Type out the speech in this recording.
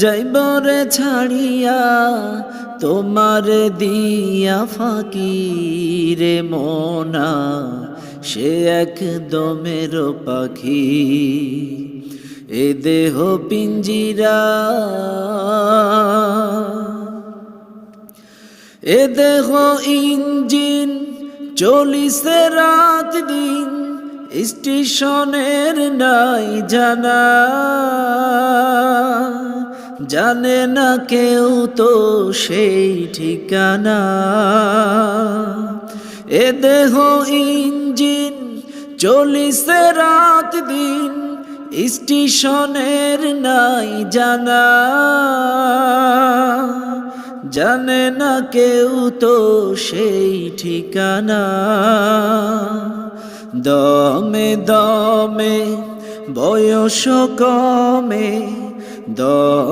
যাইবরে ছাড়িয়া তোমার দিয়া ফাঁকি রে মোনা, সে একদমের পাখি। এ দেহ পিঞ্জিরা, এ দেহ ইঞ্জিন, চলিছে রাত দিন, স্টেশনের নাই জানা, জানে না কেউ তো সেই ঠিকানা। এ দেহ ইঞ্জিন, চলিছে রাত দিন, স্টেশনের নাই জানা, জানে না কেউ তো সেই ঠিকানা। দমে দমে বয়স কমে, দমে